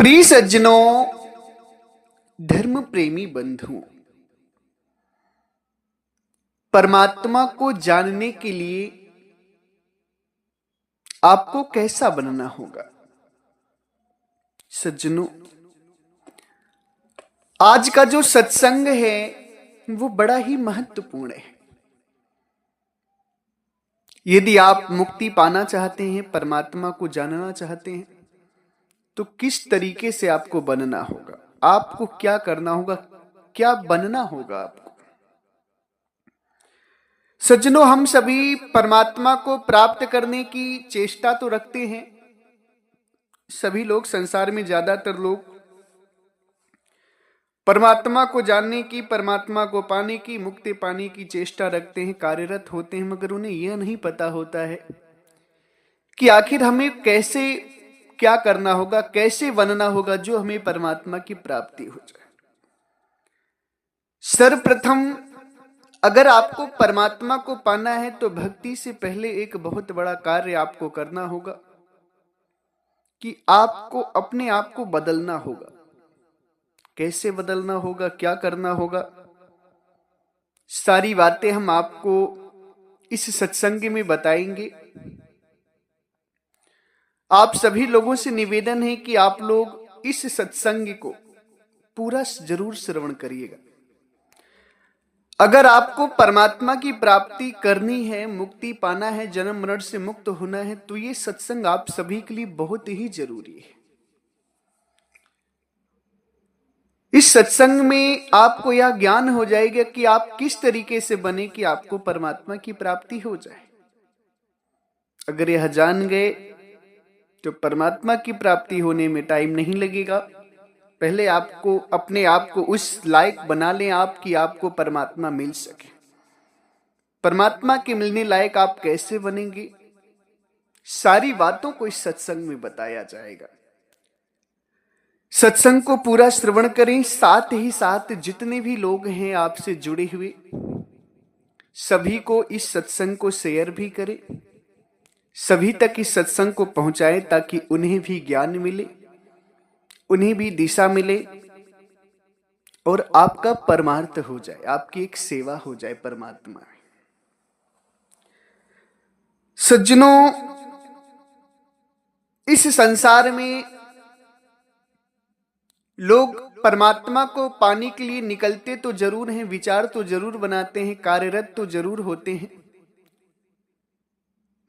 प्रिय सज्जनों, धर्म प्रेमी बंधुओं, परमात्मा को जानने के लिए आपको कैसा बनना होगा। सज्जनों, आज का जो सत्संग है वो बड़ा ही महत्वपूर्ण है। यदि आप मुक्ति पाना चाहते हैं, परमात्मा को जानना चाहते हैं, तो किस तरीके से आपको बनना होगा, आपको क्या करना होगा, क्या बनना होगा आपको। सज्जनों, हम सभी परमात्मा को प्राप्त करने की चेष्टा तो रखते हैं। सभी लोग, संसार में ज्यादातर लोग परमात्मा को जानने की, परमात्मा को पाने की, मुक्ति पाने की चेष्टा रखते हैं, कार्यरत होते हैं, मगर उन्हें यह नहीं पता होता है कि आखिर हमें कैसे क्या करना होगा, कैसे बनना होगा जो हमें परमात्मा की प्राप्ति हो जाए। सर्वप्रथम अगर आपको परमात्मा को पाना है तो भक्ति से पहले एक बहुत बड़ा कार्य आपको करना होगा कि आपको अपने आप को बदलना होगा। कैसे बदलना होगा, क्या करना होगा, सारी बातें हम आपको इस सत्संग में बताएंगे। आप सभी लोगों से निवेदन है कि आप लोग इस सत्संग को पूरा जरूर श्रवण करिएगा। अगर आपको परमात्मा की प्राप्ति करनी है, मुक्ति पाना है, जन्म मरण से मुक्त होना है, तो ये सत्संग आप सभी के लिए बहुत ही जरूरी है। इस सत्संग में आपको यह ज्ञान हो जाएगा कि आप किस तरीके से बने कि आपको परमात्मा की प्राप्ति हो जाए। अगर यह जान गए तो परमात्मा की प्राप्ति होने में टाइम नहीं लगेगा। पहले आपको अपने आप को उस लायक बना लें आप कि आपको परमात्मा मिल सके। परमात्मा के मिलने लायक आप कैसे बनेंगे, सारी बातों को इस सत्संग में बताया जाएगा। सत्संग को पूरा श्रवण करें, साथ ही साथ जितने भी लोग हैं आपसे जुड़े हुए सभी को इस सत्संग को शेयर भी करें, सभी तक इस सत्संग को पहुंचाएं ताकि उन्हें भी ज्ञान मिले, उन्हें भी दिशा मिले और आपका परमार्थ हो जाए, आपकी एक सेवा हो जाए परमात्मा में। सज्जनों, इस संसार में लोग परमात्मा को पाने के लिए निकलते तो जरूर हैं, विचार तो जरूर बनाते हैं, कार्यरत तो जरूर होते हैं,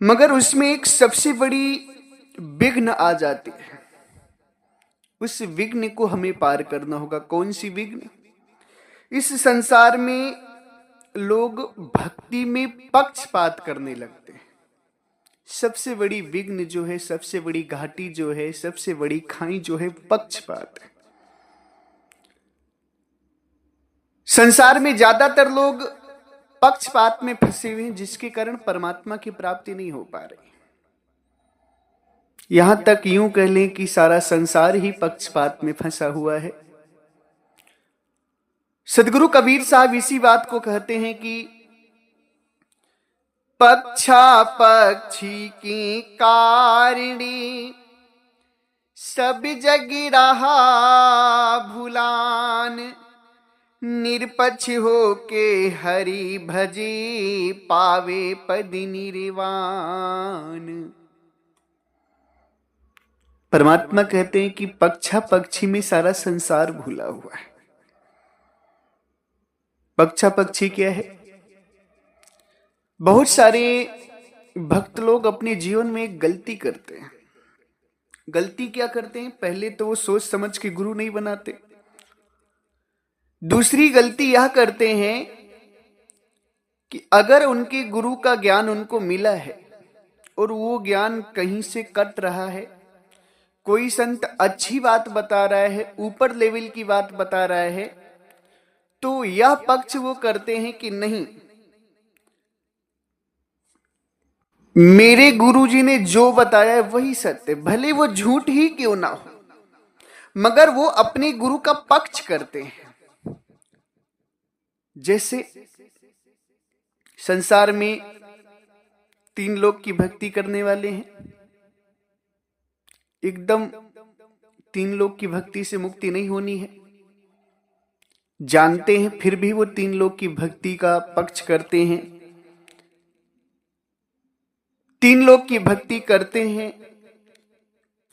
मगर उसमें एक सबसे बड़ी विघ्न आ जाती है। उस विघ्न को हमें पार करना होगा। कौन सी विघ्न? इस संसार में लोग भक्ति में पक्षपात करने लगते हैं। सबसे बड़ी विघ्न जो है, सबसे बड़ी घाटी जो है, सबसे बड़ी खाई जो है, पक्षपात है। संसार में ज्यादातर लोग पक्षपात में फंसे हुए हैं, जिसके कारण परमात्मा की प्राप्ति नहीं हो पा रही। यहां तक यूं कह लें कि सारा संसार ही पक्षपात में फंसा हुआ है। सदगुरु कबीर साहब इसी बात को कहते हैं कि पक्षा पक्षी की कारिणी सब जग रहा भुलान, निरपक्ष हो के हरि भजी पावे पद निर्वाण। परमात्मा कहते हैं कि पक्षा पक्षी में सारा संसार भूला हुआ है। पक्षा पक्षी क्या है? बहुत सारे भक्त लोग अपने जीवन में एक गलती करते हैं। गलती क्या करते हैं? पहले तो वो सोच समझ के गुरु नहीं बनाते। दूसरी गलती यह करते हैं कि अगर उनके गुरु का ज्ञान उनको मिला है और वो ज्ञान कहीं से कट रहा है, कोई संत अच्छी बात बता रहा है, ऊपर लेवल की बात बता रहा है, तो यह पक्ष वो करते हैं कि नहीं, मेरे गुरुजी ने जो बताया है वही सत्य, भले वो झूठ ही क्यों ना हो, मगर वो अपने गुरु का पक्ष करते हैं। जैसे संसार में 3 लोग की भक्ति करने वाले हैं, एकदम तीन लोक की भक्ति से मुक्ति नहीं होनी है, जानते हैं, फिर भी वो तीन लोक की भक्ति का पक्ष करते हैं, तीन लोक की भक्ति करते हैं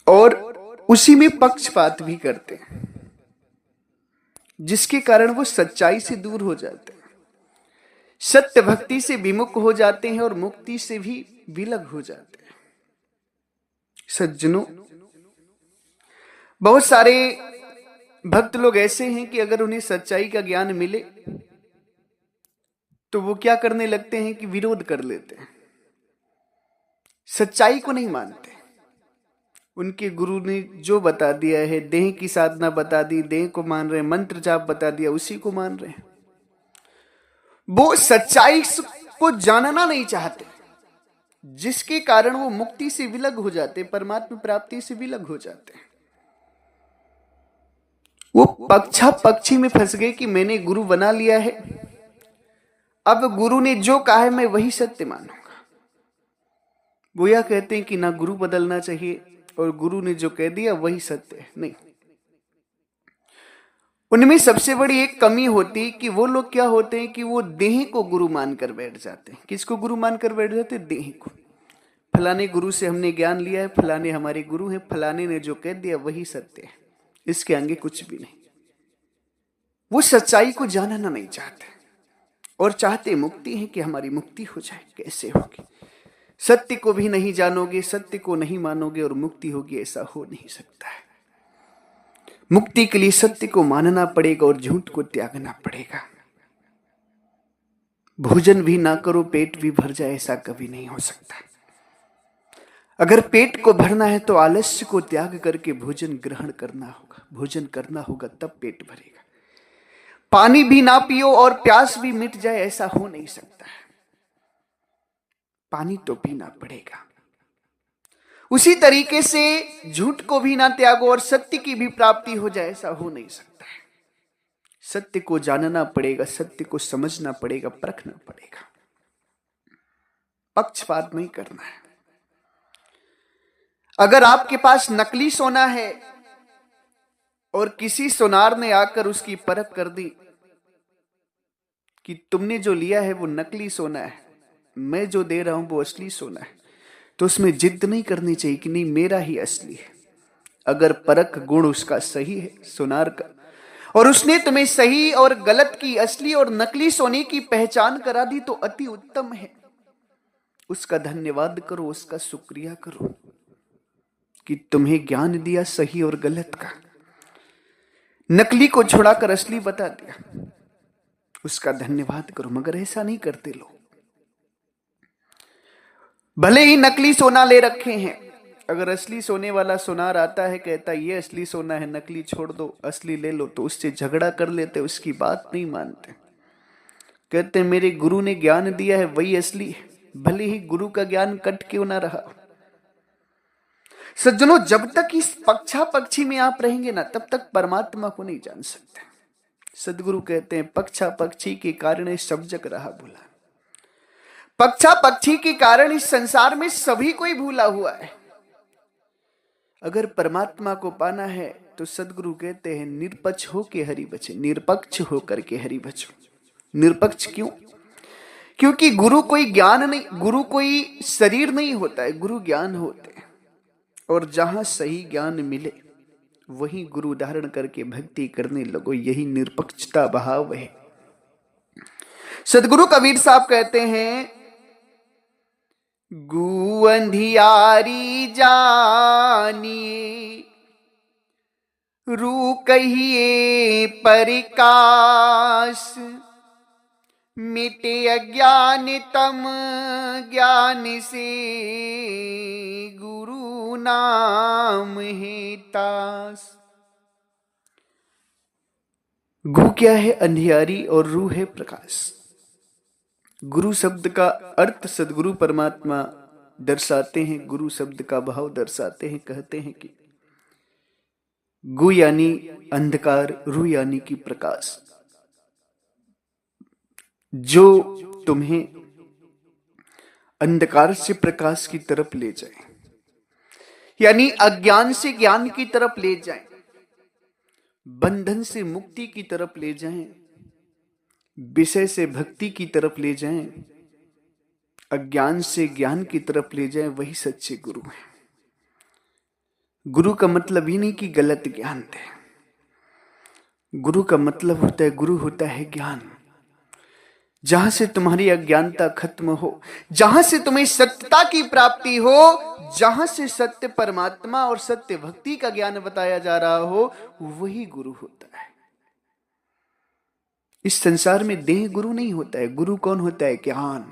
और उसी में पक्षपात भी करते हैं, जिसके कारण वो सच्चाई से दूर हो जाते हैं, सत्य भक्ति से विमुख हो जाते हैं और मुक्ति से भी विलग हो जाते हैं। सज्जनों, बहुत सारे भक्त लोग ऐसे हैं कि अगर उन्हें सच्चाई का ज्ञान मिले तो वो क्या करने लगते हैं कि विरोध कर लेते हैं, सच्चाई को नहीं मानते। उनके गुरु ने जो बता दिया है, देह की साधना बता दी, देह को मान रहे हैं, मंत्र जाप बता दिया, उसी को मान रहे हैं। वो सच्चाई को जानना नहीं चाहते, जिसके कारण वो मुक्ति से विलग हो जाते, परमात्मा प्राप्ति से विलग हो जाते हैं। वो पक्षा पक्षी में फंस गए कि मैंने गुरु बना लिया है, अब गुरु ने जो कहा है मैं वही सत्य मानूंगा। वो यह कहते हैं कि ना गुरु बदलना चाहिए और गुरु ने जो कह दिया वही सत्य है। नहीं, उनमें सबसे बड़ी एक कमी होती है कि वो लोग क्या होते हैं कि वो देह को गुरु मानकर बैठ जाते हैं। किसको गुरु मानकर बैठ जाते हैं? देह को। फलाने गुरु से हमने ज्ञान लिया है, फलाने हमारे गुरु हैं, फलाने ने जो कह दिया वही सत्य है, इसके आगे कुछ भी नहीं। वो सच्चाई को जानना नहीं चाहते और चाहते मुक्ति है कि हमारी मुक्ति हो जाए। कैसे होगी? सत्य को भी नहीं जानोगे, सत्य को नहीं मानोगे और मुक्ति होगी, ऐसा हो नहीं सकता है। मुक्ति के लिए सत्य को मानना पड़ेगा और झूठ को त्यागना पड़ेगा। भोजन भी ना करो पेट भी भर जाए, ऐसा कभी नहीं हो सकता। अगर पेट को भरना है तो आलस्य को त्याग करके भोजन ग्रहण करना होगा, भोजन करना होगा, तब पेट भरेगा। पानी भी ना पियो और प्यास भी मिट जाए, ऐसा हो नहीं सकता है। पानी तो पीना पड़ेगा। उसी तरीके से झूठ को भी ना त्यागो और सत्य की भी प्राप्ति हो जाए, ऐसा हो नहीं सकता है। सत्य को जानना पड़ेगा, सत्य को समझना पड़ेगा, परखना पड़ेगा, पक्षपात नहीं करना है। अगर आपके पास नकली सोना है और किसी सोनार ने आकर उसकी परख कर दी कि तुमने जो लिया है वो नकली सोना है, मैं जो दे रहा हूं वो असली सोना है, तो उसमें जिद नहीं करनी चाहिए कि नहीं मेरा ही असली है। अगर परख गुण उसका सही है, सोनार का, और उसने तुम्हें सही और गलत की, असली और नकली सोने की पहचान करा दी तो अति उत्तम है। उसका धन्यवाद करो, उसका शुक्रिया करो कि तुम्हें ज्ञान दिया सही और गलत का, नकली को छुड़ाकर असली बता दिया, उसका धन्यवाद करो। मगर ऐसा नहीं करते लोग। भले ही नकली सोना ले रखे हैं, अगर असली सोने वाला सोनार आता है, कहता ये असली सोना है, नकली छोड़ दो, असली ले लो, तो उससे झगड़ा कर लेते, उसकी बात नहीं मानते। कहते मेरे गुरु ने ज्ञान दिया है वही असली है, भले ही गुरु का ज्ञान कट क्यों ना रहा। सज्जनों, जब तक इस पक्षा पक्षी में आप रहेंगे ना, तब तक परमात्मा को नहीं जान सकते। सदगुरु कहते हैं पक्षा पक्षी के कारण सब जग रहा भूला। पक्षा पक्षी के कारण इस संसार में सभी कोई भूला हुआ है। अगर परमात्मा को पाना है तो सदगुरु कहते हैं निरपक्ष हो के हरि बचे, निरपक्ष होकर के हरि बचो। निरपक्ष क्यों? क्योंकि गुरु कोई ज्ञान नहीं, गुरु कोई शरीर नहीं होता है, गुरु ज्ञान होते हैं। और जहां सही ज्ञान मिले वही गुरु धारण करके भक्ति करने लगो, यही निरपक्षता भाव है। सदगुरु कबीर साहब कहते हैं गु अंधियारी जानिए, रू कहिए परिकाश, मिटे अज्ञान तम ज्ञान से, गुरु नाम है तास। गु क्या है? अंधियारी, और रू है प्रकाश। गुरु शब्द का अर्थ सदगुरु परमात्मा दर्शाते हैं, गुरु शब्द का भाव दर्शाते हैं। कहते हैं कि गु यानी अंधकार, रू यानी कि प्रकाश, जो तुम्हें अंधकार से प्रकाश की तरफ ले जाए, यानी अज्ञान से ज्ञान की तरफ ले जाए। बंधन से मुक्ति की तरफ ले जाएं, विषय से भक्ति की तरफ ले जाएं, अज्ञान से ज्ञान की तरफ ले जाएं, वही सच्चे गुरु हैं। गुरु का मतलब ही नहीं कि गलत ज्ञान दे। गुरु का मतलब होता है, गुरु होता है ज्ञान। जहां से तुम्हारी अज्ञानता खत्म हो, जहां से तुम्हें सत्यता की प्राप्ति हो, जहां से सत्य परमात्मा और सत्य भक्ति का ज्ञान बताया जा रहा हो, वही गुरु होता है। इस संसार में देह गुरु नहीं होता है। गुरु कौन होता है? ज्ञान।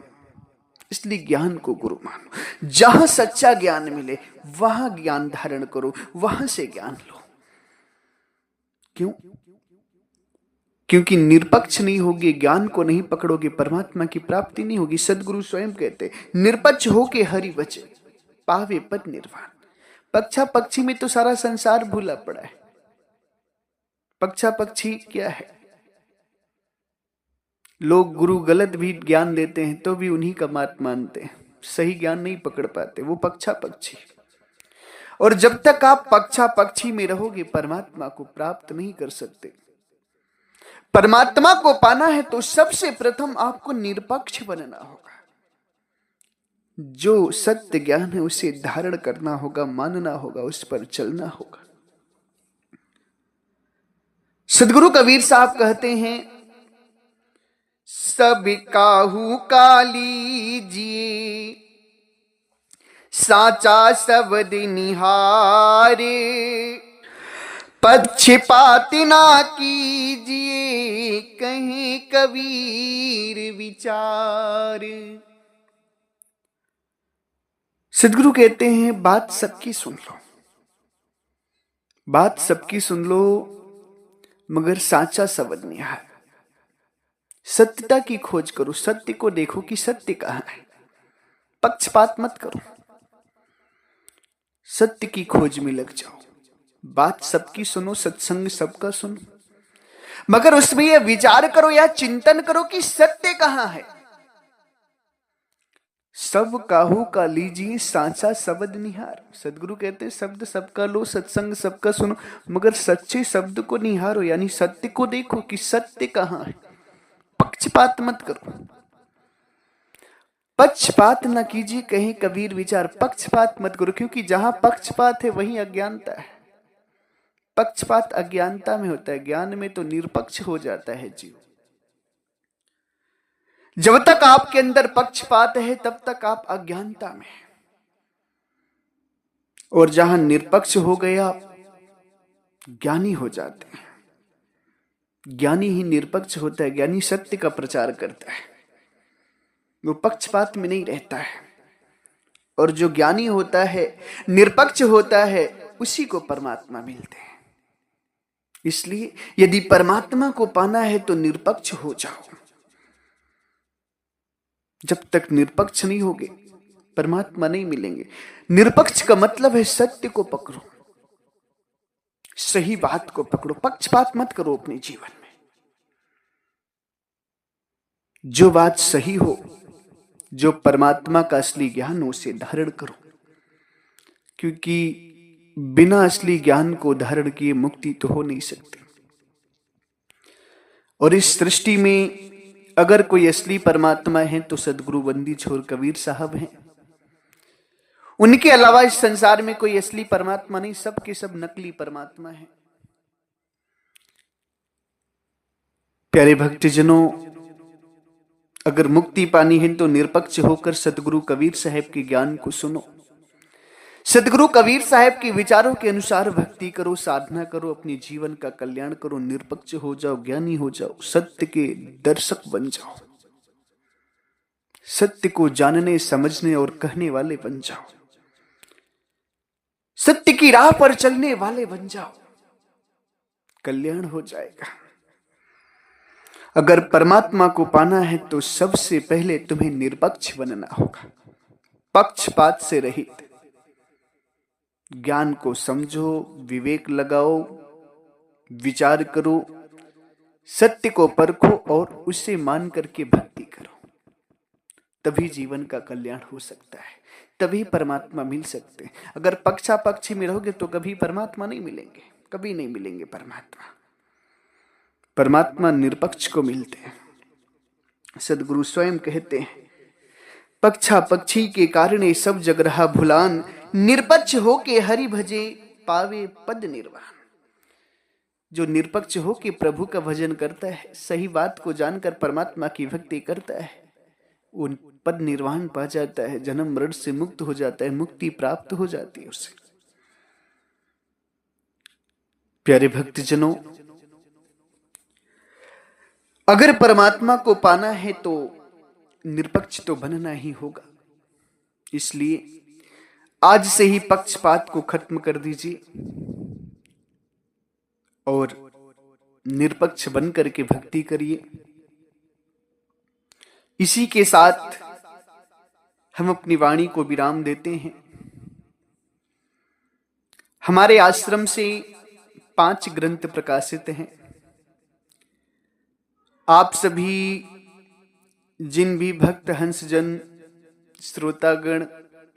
इसलिए ज्ञान को गुरु मानो। जहां सच्चा ज्ञान मिले वहां ज्ञान धारण करो, वहां से ज्ञान लो। क्यों? क्योंकि निरपक्ष नहीं होगी, ज्ञान को नहीं पकड़ोगे, परमात्मा की प्राप्ति नहीं होगी। सदगुरु स्वयं कहते, निरपक्ष होके हरि बचे, पावे पद निर्वाण। पक्षा पक्षी में तो सारा संसार भूला पड़ा है। पक्षा पक्षी क्या है? लोग गुरु गलत भी ज्ञान देते हैं तो भी उन्हीं का मात मानते हैं, सही ज्ञान नहीं पकड़ पाते, वो पक्षा पक्षी। और जब तक आप पक्षा पक्षी में रहोगे परमात्मा को प्राप्त नहीं कर सकते। परमात्मा को पाना है तो सबसे प्रथम आपको निरपक्ष बनना होगा। जो सत्य ज्ञान है उसे धारण करना होगा, मानना होगा, उस पर चलना होगा। सदगुरु कबीर साहब कहते हैं, सब काहू का लीजिए साचा शब्द निहारे, पक्षपात ना कीजिए कहीं कबीर विचार। सदगुरु कहते हैं, बात सबकी सुन लो, बात सबकी सुन लो, मगर साचा शब्द निहार। सत्यता की खोज करो, सत्य को देखो कि सत्य कहां है। पक्षपात मत करो, सत्य की खोज में लग जाओ। बात सबकी सुनो, सत्संग सबका सुनो, मगर उसमें यह विचार करो या चिंतन करो कि सत्य कहां है। सब काहू का लीजिए सांचा शब्द निहार। सदगुरु कहते हैं, शब्द सबका लो, सत्संग सबका सुनो, मगर सच्चे शब्द को निहारो, यानी सत्य को देखो कि सत्य कहां है। पक्षपात मत करो, पक्षपात न कीजिए कहीं कबीर विचार। पक्षपात मत करो, क्योंकि जहां पक्षपात है वहीं अज्ञानता है। पक्षपात अज्ञानता में होता है, ज्ञान में तो निरपक्ष हो जाता है जीव। जब तक आपके अंदर पक्षपात है तब तक आप अज्ञानता में हैं। और जहां निरपक्ष हो गया ज्ञानी हो जाते हैं। ज्ञानी ही निरपक्ष होता है, ज्ञानी सत्य का प्रचार करता है, वो पक्षपात में नहीं रहता है। और जो ज्ञानी होता है, निरपक्ष होता है, उसी को परमात्मा मिलते हैं। इसलिए यदि परमात्मा को पाना है तो निरपक्ष हो जाओ। जब तक निरपक्ष नहीं होगे परमात्मा नहीं मिलेंगे। निरपक्ष का मतलब है सत्य को पकड़ो, सही बात को पकड़ो, पक्षपात मत करो अपने जीवन में। जो बात सही हो, जो परमात्मा का असली ज्ञान हो, उसे धारण करो, क्योंकि बिना असली ज्ञान को धारण किए मुक्ति तो हो नहीं सकती। और इस सृष्टि में अगर कोई असली परमात्मा है तो सदगुरु बंदी छोर कबीर साहब हैं। उनके अलावा इस संसार में कोई असली परमात्मा नहीं, सब के सब नकली परमात्मा है। प्यारे भक्तजनों, अगर मुक्ति पानी है तो निरपक्ष होकर सदगुरु कबीर साहब के ज्ञान को सुनो। सदगुरु कबीर साहब के विचारों के अनुसार भक्ति करो, साधना करो, अपने जीवन का कल्याण करो, निरपक्ष हो जाओ, ज्ञानी हो जाओ, सत्य के दर्शक बन जाओ, सत्य को जानने समझने और कहने वाले बन जाओ, सत्य की राह पर चलने वाले बन जाओ, कल्याण हो जाएगा। अगर परमात्मा को पाना है तो सबसे पहले तुम्हें निरपक्ष बनना होगा, पक्षपात से रहित। ज्ञान को समझो, विवेक लगाओ, विचार करो, सत्य को परखो और उसे मान करके भक्ति करो। तभी जीवन का कल्याण हो सकता है, तभी परमात्मा मिल सकते हैं। अगर पक्षापक्षी में रहोगे तो कभी परमात्मा नहीं मिलेंगे, कभी नहीं मिलेंगे परमात्मा। परमात्मा निरपक्ष को मिलते हैं। सदगुरु स्वयं कहते हैं, पक्षा पक्षी के कारणे सब जग रहा भुलान, निरपक्ष हो के हरि भजे पावे पद निर्वाण। जो निरपक्ष हो के प्रभु का भजन करता है, सही बात को जानकर परमात्मा की भक्ति करता है, वो पद निर्वाण पा जाता है, जन्म मरण से मुक्त हो जाता है, मुक्ति प्राप्त हो जाती है उसे। प्यारे भक्तजनों, अगर परमात्मा को पाना है तो निरपक्ष तो बनना ही होगा। इसलिए आज से ही पक्षपात को खत्म कर दीजिए और निरपक्ष बनकर के भक्ति करिए। इसी के साथ हम अपनी वाणी को विराम देते हैं। हमारे आश्रम से 5 ग्रंथ प्रकाशित हैं। आप सभी जिन भी भक्त हंसजन श्रोतागण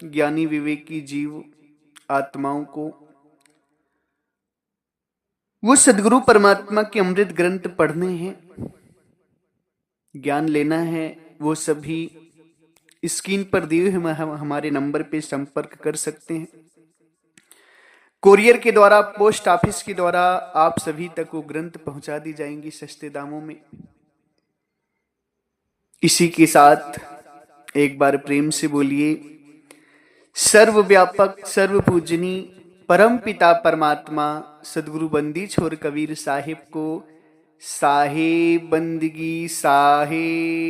ज्ञानी विवेकी जीव आत्माओं को वो सदगुरु परमात्मा के अमृत ग्रंथ पढ़ने हैं, ज्ञान लेना है, वो सभी स्क्रीन पर दिए हुए हमारे नंबर पे संपर्क कर सकते हैं। कोरियर के द्वारा, पोस्ट ऑफिस के द्वारा आप सभी तक वो ग्रंथ पहुंचा दी जाएंगी सस्ते दामों में। इसी के साथ एक बार प्रेम से बोलिए, सर्वव्यापक सर्वपूजनी परम पिता परमात्मा सदगुरु बंदी छोर कबीर साहिब को साहे बंदगी साहे।